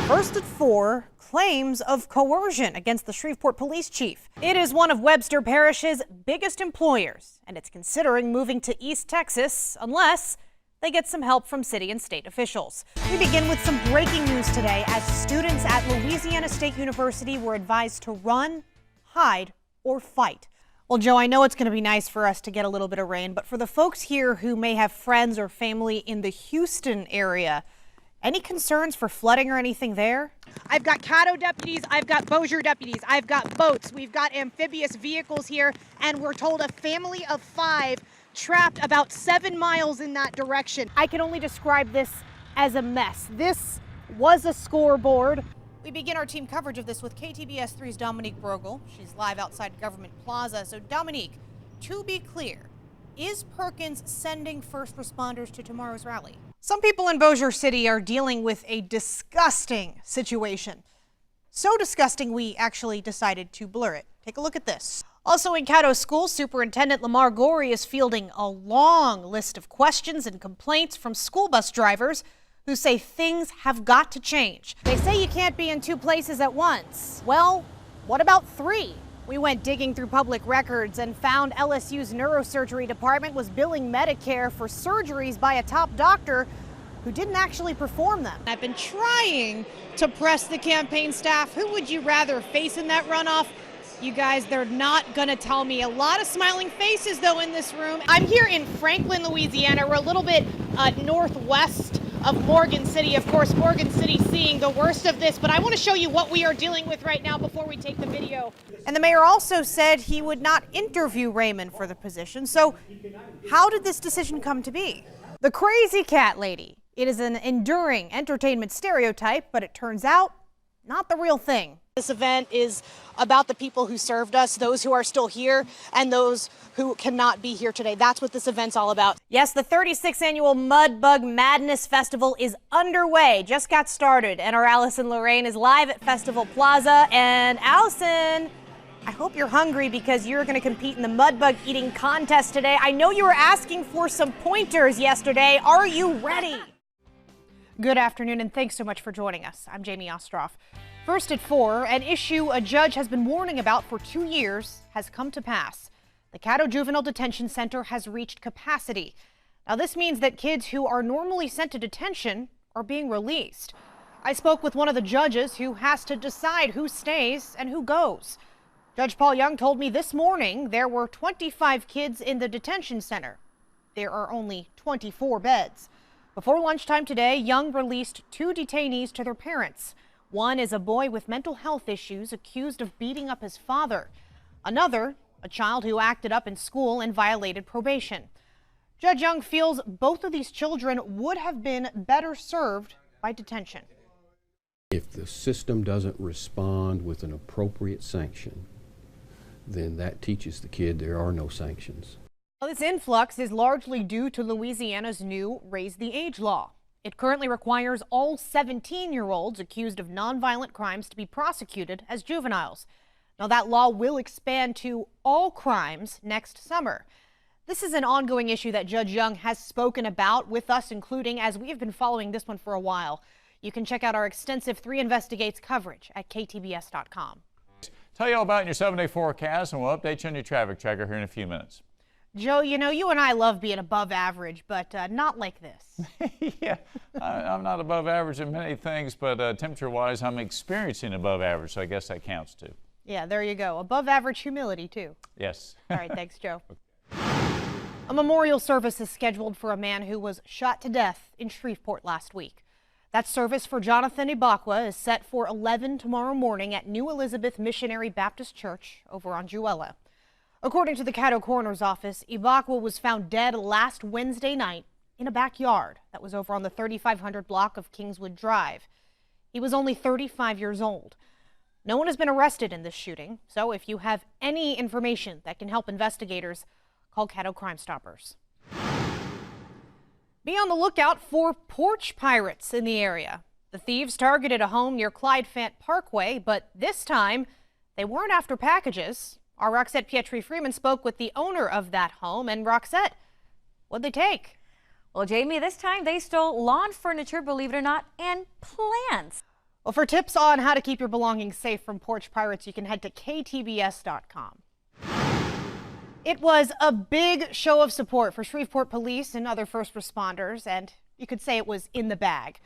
First at 4, claims of coercion against the Shreveport police chief. It is one of Webster Parish's biggest employers, and it's considering moving to East Texas unless they get some help from city and state officials. We begin with some breaking news today as students at Louisiana State University were advised to run, hide, or fight. Well, Joe, I know it's going to be nice for us to get a little bit of rain, but for the folks here who may have friends or family in the Houston area, any concerns for flooding or anything there? I've got Caddo deputies, I've got Bossier deputies, I've got boats, we've got amphibious vehicles here, and we're told a family of 5 trapped about 7 miles in that direction. I can only describe this as a mess. This was a scoreboard. We begin our team coverage of this with KTBS 3's Dominique Brogel. She's live outside Government Plaza. So Dominique, to be clear, is Perkins sending first responders to tomorrow's rally? Some people in Bossier City are dealing with a disgusting situation. So disgusting, we actually decided to blur it. Take a look at this. Also in Caddo School, Superintendent Lamar Gorey is fielding a long list of questions and complaints from school bus drivers who say things have got to change. They say you can't be in 2 places at once. Well, what about 3? We went digging through public records and found LSU's neurosurgery department was billing Medicare for surgeries by a top doctor who didn't actually perform them. I've been trying to press the campaign staff. Who would you rather face in that runoff? You guys, they're not gonna tell me. A lot of smiling faces though in this room. I'm here in Franklin, Louisiana. We're a little bit northwest of Morgan City. Of course, Morgan City seeing the worst of this, but I want to show you what we are dealing with right now before we take the video. And the mayor also said he would not interview Raymond for the position. So how did this decision come to be? The crazy cat lady. It is an enduring entertainment stereotype, but it turns out not the real thing. This event is about the people who served us, those who are still here, and those who cannot be here today. That's what this event's all about. Yes, the 36th annual Mudbug Madness Festival is underway. Just got started, and our Allison Lorraine is live at Festival Plaza. And Allison, I hope you're hungry because you're going to compete in the mudbug eating contest today. I know you were asking for some pointers yesterday. Are you ready? Good afternoon, and thanks so much for joining us. I'm Jamie Ostroff. First at 4, an issue a judge has been warning about for 2 years has come to pass. The Caddo Juvenile Detention Center has reached capacity. Now this means that kids who are normally sent to detention are being released. I spoke with one of the judges who has to decide who stays and who goes. Judge Paul Young told me this morning there were 25 kids in the detention center. There are only 24 beds. Before lunchtime today, Young released 2 detainees to their parents. One is a boy with mental health issues accused of beating up his father. Another, a child who acted up in school and violated probation. Judge Young feels both of these children would have been better served by detention. If the system doesn't respond with an appropriate sanction, then that teaches the kid there are no sanctions. Well, this influx is largely due to Louisiana's new Raise the Age law. It currently requires all 17-year-olds accused of nonviolent crimes to be prosecuted as juveniles. Now, that law will expand to all crimes next summer. This is an ongoing issue that Judge Young has spoken about with us, including as we have been following this one for a while. You can check out our extensive 3 Investigates coverage at ktbs.com. Tell you all about your 7-day forecast, and we'll update you on your traffic tracker here in a few minutes. Joe, you know, you and I love being above average, but not like this. Yeah, I'm not above average in many things, but temperature-wise, I'm experiencing above average, so I guess that counts too. Yeah, there you go. Above average humility, too. Yes. All right, thanks, Joe. A memorial service is scheduled for a man who was shot to death in Shreveport last week. That service for Jonathan Ibakwa is set for 11 tomorrow morning at New Elizabeth Missionary Baptist Church over on Juella. According to the Caddo Coroner's Office, Ibakwa was found dead last Wednesday night in a backyard that was over on the 3500 block of Kingswood Drive. He was only 35 years old. No one has been arrested in this shooting, so if you have any information that can help investigators, call Caddo Crime Stoppers. Be on the lookout for porch pirates in the area. The thieves targeted a home near Clyde Fant Parkway, but this time they weren't after packages. Our Roxette Pietri-Freeman spoke with the owner of that home. And Roxette, what'd they take? Well, Jamie, this time they stole lawn furniture, believe it or not, and plants. Well, for tips on how to keep your belongings safe from porch pirates, you can head to ktbs.com. It was a big show of support for Shreveport police and other first responders, and you could say it was in the bag.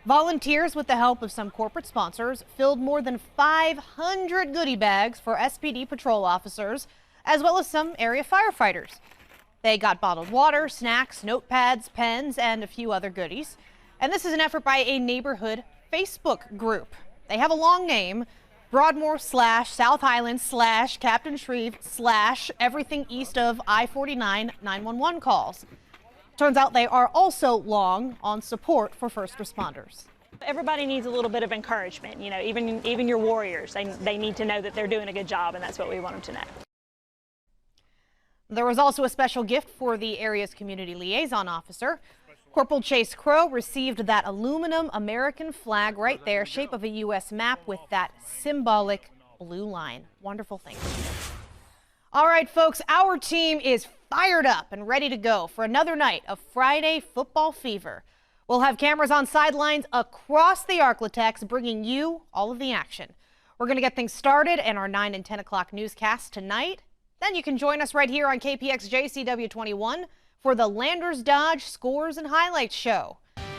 Volunteers, with the help of some corporate sponsors, filled more than 500 goodie bags for SPD patrol officers, as well as some area firefighters. They got bottled water, snacks, notepads, pens, and a few other goodies. And this is an effort by a neighborhood Facebook group. They have a long name: Broadmoor/South Highlands/Captain Shreve/ everything east of I-49 911 calls. Turns out they are also long on support for first responders. Everybody needs a little bit of encouragement. You know, even your warriors, they need to know that they're doing a good job, and that's what we want them to know. There was also a special gift for the area's community liaison officer. Corporal Chase Crow received that aluminum American flag right there, shape of a U.S. map with that symbolic blue line. Wonderful thing. All right, folks, our team is fired up and ready to go for another night of Friday football fever. We'll have cameras on sidelines across the Arklatex, bringing you all of the action. We're going to get things started in our 9 and 10 o'clock newscast tonight. Then you can join us right here on KPXJ CW21 for the Landers Dodge Scores and Highlights show.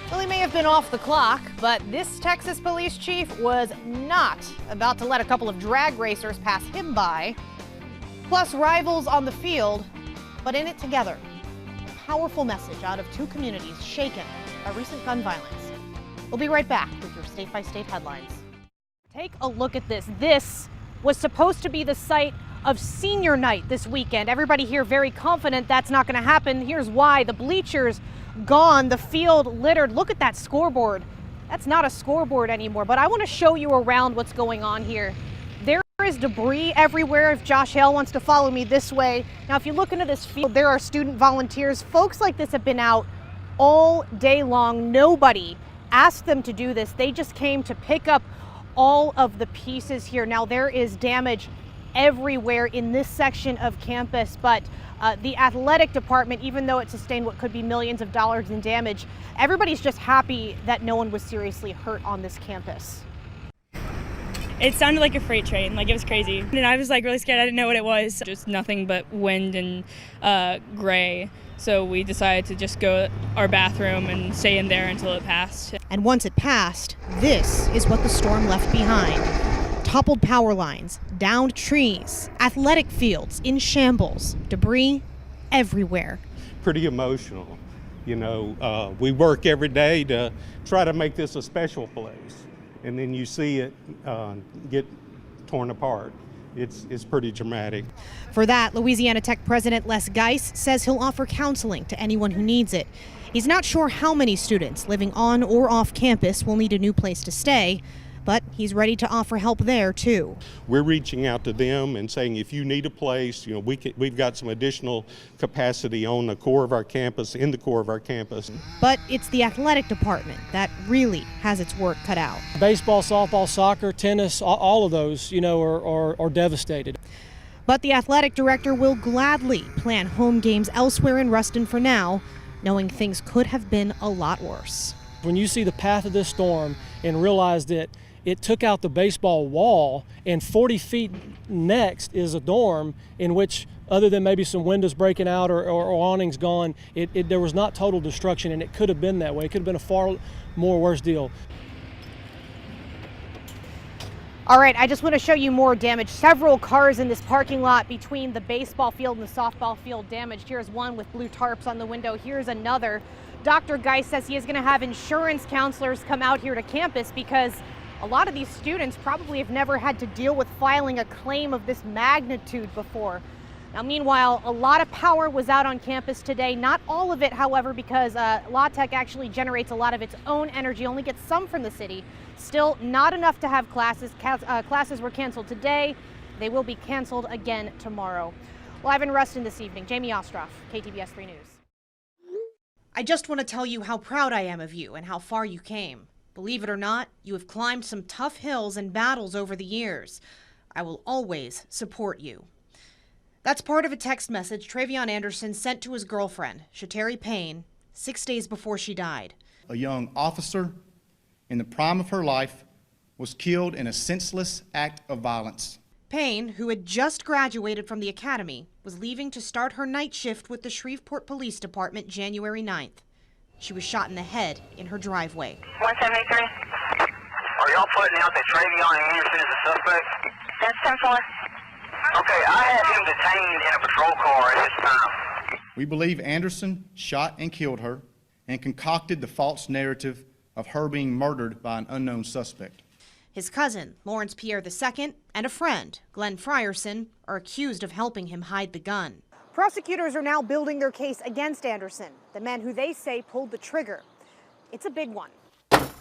Well, he may have been off the clock, but this Texas police chief was not about to let a couple of drag racers pass him by. Plus rivals on the field, but in it together. A powerful message out of two communities shaken by recent gun violence. We'll be right back with your state-by-state headlines. Take a look at this. This was supposed to be the site of senior night this weekend. Everybody here very confident that's not going to happen. Here's why. The bleachers gone, the field littered. Look at that scoreboard. That's not a scoreboard anymore, but I want to show you around what's going on here. There is debris everywhere. If Josh Hale wants to follow me this way. Now, if you look into this field, there are student volunteers. Folks like this have been out all day long. Nobody asked them to do this. They just came to pick up all of the pieces here. Now, there is damage everywhere in this section of campus, but the athletic department, even though it sustained what could be millions of dollars in damage, everybody's just happy that no one was seriously hurt on this campus. It sounded like a freight train, like it was crazy. And I was like really scared, I didn't know what it was. Just nothing but wind and gray. So we decided to just go to our bathroom and stay in there until it passed. And once it passed, this is what the storm left behind. Toppled power lines, downed trees, athletic fields in shambles, debris everywhere. Pretty emotional. You know, we work every day to try to make this a special place, and then you see it get torn apart. It's pretty dramatic. For that, Louisiana Tech President Les Geis says he'll offer counseling to anyone who needs it. He's not sure how many students living on or off campus will need a new place to stay, but he's ready to offer help there too. We're reaching out to them and saying, if you need a place, you know, we've got some additional capacity on the core of our campus, in the core of our campus. But it's the athletic department that really has its work cut out. Baseball, softball, soccer, tennis, all of those, you know, are devastated. But the athletic director will gladly plan home games elsewhere in Ruston for now, knowing things could have been a lot worse. When you see the path of this storm and realize that it took out the baseball wall, and 40 feet next is a dorm in which, other than maybe some windows breaking out or awnings gone, there was not total destruction, and it could have been that way. It could have been a far more worse deal. All right, I just want to show you more damage. Several cars in this parking lot between the baseball field and the softball field damaged. Here's one with blue tarps on the window. Here's another. Dr. Geis says he is going to have insurance counselors come out here to campus because a lot of these students probably have never had to deal with filing a claim of this magnitude before. Now, meanwhile, a lot of power was out on campus today. Not all of it, however, because La Tech actually generates a lot of its own energy, only gets some from the city. Still not enough to have classes. Classes were canceled today. They will be canceled again tomorrow. Live in Ruston this evening, Jamie Ostroff, KTBS 3 News. I just want to tell you how proud I am of you and how far you came. Believe it or not, you have climbed some tough hills and battles over the years. I will always support you. That's part of a text message Travion Anderson sent to his girlfriend, Shateri Payne, 6 days before she died. A young officer in the prime of her life was killed in a senseless act of violence. Payne, who had just graduated from the academy, was leaving to start her night shift with the Shreveport Police Department January 9th. She was shot in the head in her driveway. 173. Are y'all putting out that Travion Anderson as a suspect? That's 10-4. Okay, I had him detained in a patrol car at this time. We believe Anderson shot and killed her and concocted the false narrative of her being murdered by an unknown suspect. His cousin, Lawrence Pierre II, and a friend, Glenn Frierson, are accused of helping him hide the gun. Prosecutors are now building their case against Anderson, the man who they say pulled the trigger. It's a big one.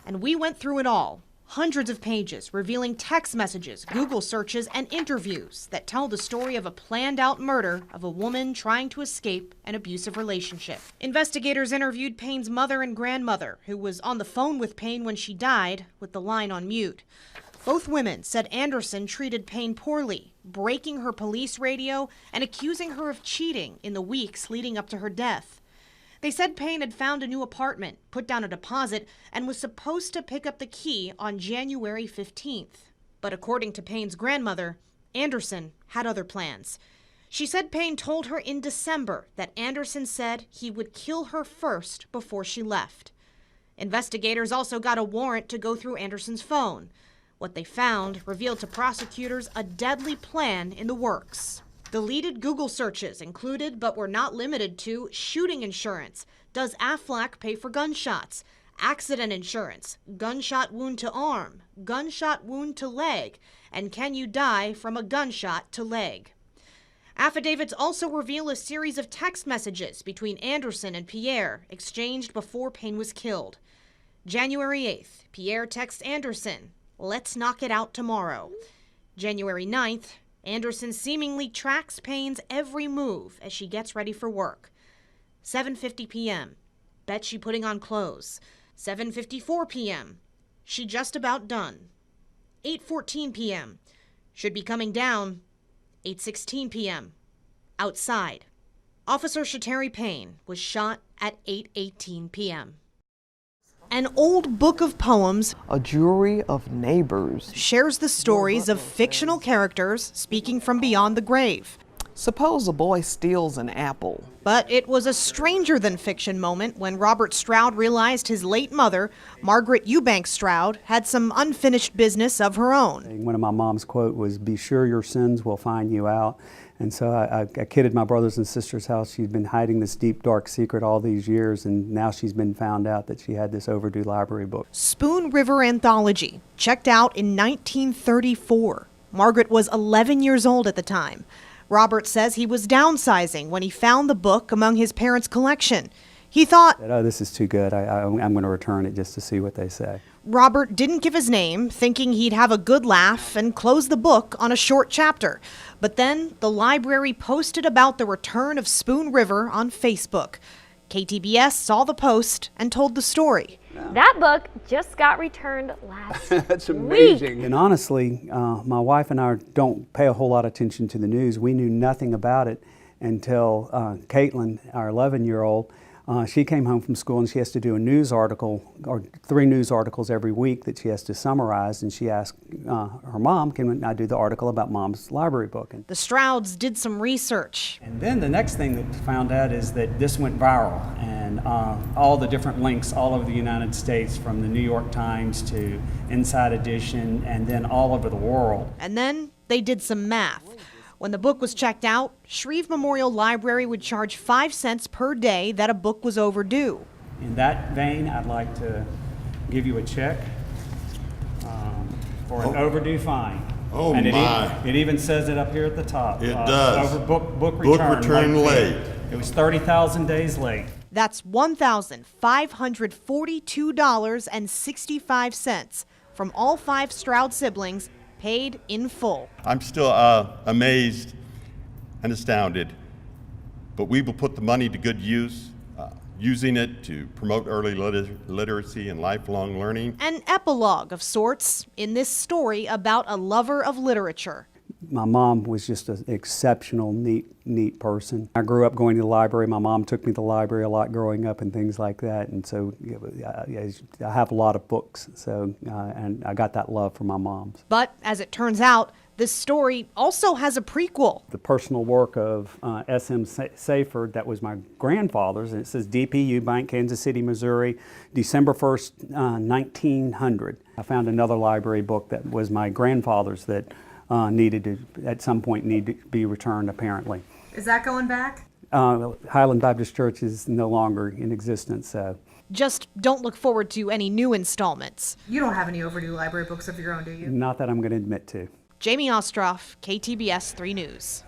And we went through it all. Hundreds of pages revealing text messages, Google searches, and interviews that tell the story of a planned-out murder of a woman trying to escape an abusive relationship. Investigators interviewed Payne's mother and grandmother, who was on the phone with Payne when she died, with the line on mute. Both women said Anderson treated Payne poorly, breaking her police radio and accusing her of cheating in the weeks leading up to her death. They said Payne had found a new apartment, put down a deposit, and was supposed to pick up the key on January 15th. But according to Payne's grandmother, Anderson had other plans. She said Payne told her in December that Anderson said he would kill her first before she left. Investigators also got a warrant to go through Anderson's phone. What they found revealed to prosecutors a deadly plan in the works. Deleted Google searches included, but were not limited to, shooting insurance, does Aflac pay for gunshots, accident insurance, gunshot wound to arm, gunshot wound to leg, and can you die from a gunshot to leg. Affidavits also reveal a series of text messages between Anderson and Pierre exchanged before Payne was killed. January 8th, Pierre texts Anderson, "Let's knock it out tomorrow." January 9th, Anderson seemingly tracks Payne's every move as she gets ready for work. 7:50 p.m. Bet she putting on clothes. 7:54 p.m. She just about done. 8:14 p.m. Should be coming down. 8:16 p.m. Outside. Officer Shateri Payne was shot at 8:18 p.m. An old book of poems, A Jury of Neighbors, shares the stories of fictional characters speaking from beyond the grave. Suppose a boy steals an apple. But it was a stranger-than-fiction moment when Robert Stroud realized his late mother, Margaret Eubanks Stroud, had some unfinished business of her own. One of my mom's quote was, "Be sure your sins will find you out." And so I kidded my brothers and sisters how she'd been hiding this deep, dark secret all these years, and now she's been found out that she had this overdue library book. Spoon River Anthology, checked out in 1934. Margaret was 11 years old at the time. Robert says he was downsizing when he found the book among his parents' collection. He thought, "Oh, this is too good. I'm going to return it just to see what they say." Robert didn't give his name, thinking he'd have a good laugh and close the book on a short chapter. But then the library posted about the return of Spoon River on Facebook. KTBS saw the post and told the story. That book just got returned last That's amazing. week. And honestly, my wife and I don't pay a whole lot of attention to the news. We knew nothing about it until Caitlin, our 11-year-old, she came home from school and she has to do a news article, or 3 news articles every week that she has to summarize, and she asked her mom, "Can I do the article about Mom's library book?" And the Strouds did some research. And then the next thing that we found out is that this went viral, and all the different links all over the United States, from the New York Times to Inside Edition, and then all over the world. And then they did some math. When the book was checked out, Shreve Memorial Library would charge 5 cents per day that a book was overdue. In that vein, I'd like to give you a check for an overdue fine. Oh, and my. It even says it up here at the top. It does. Over book return late. It was 30,000 days late. That's $1,542.65 from all 5 Stroud siblings, paid in full. I'm still amazed and astounded, but we will put the money to good use, using it to promote early literacy and lifelong learning. An epilogue of sorts in this story about a lover of literature. My mom was just an exceptional, neat person. I grew up going to the library. My mom took me to the library a lot growing up and things like that. And so I have a lot of books. So and I got that love from my mom's. But as it turns out, this story also has a prequel. The personal work of S.M. Sayford, that was my grandfather's, and it says DPU Bank, Kansas City, Missouri, December 1st, 1900. I found another library book that was my grandfather's that needed to, at some point, need to be returned, apparently. Is that going back? Highland Baptist Church is no longer in existence, so. Just don't look forward to any new installments. You don't have any overdue library books of your own, do you? Not that I'm going to admit to. Jamie Ostroff, KTBS 3 News.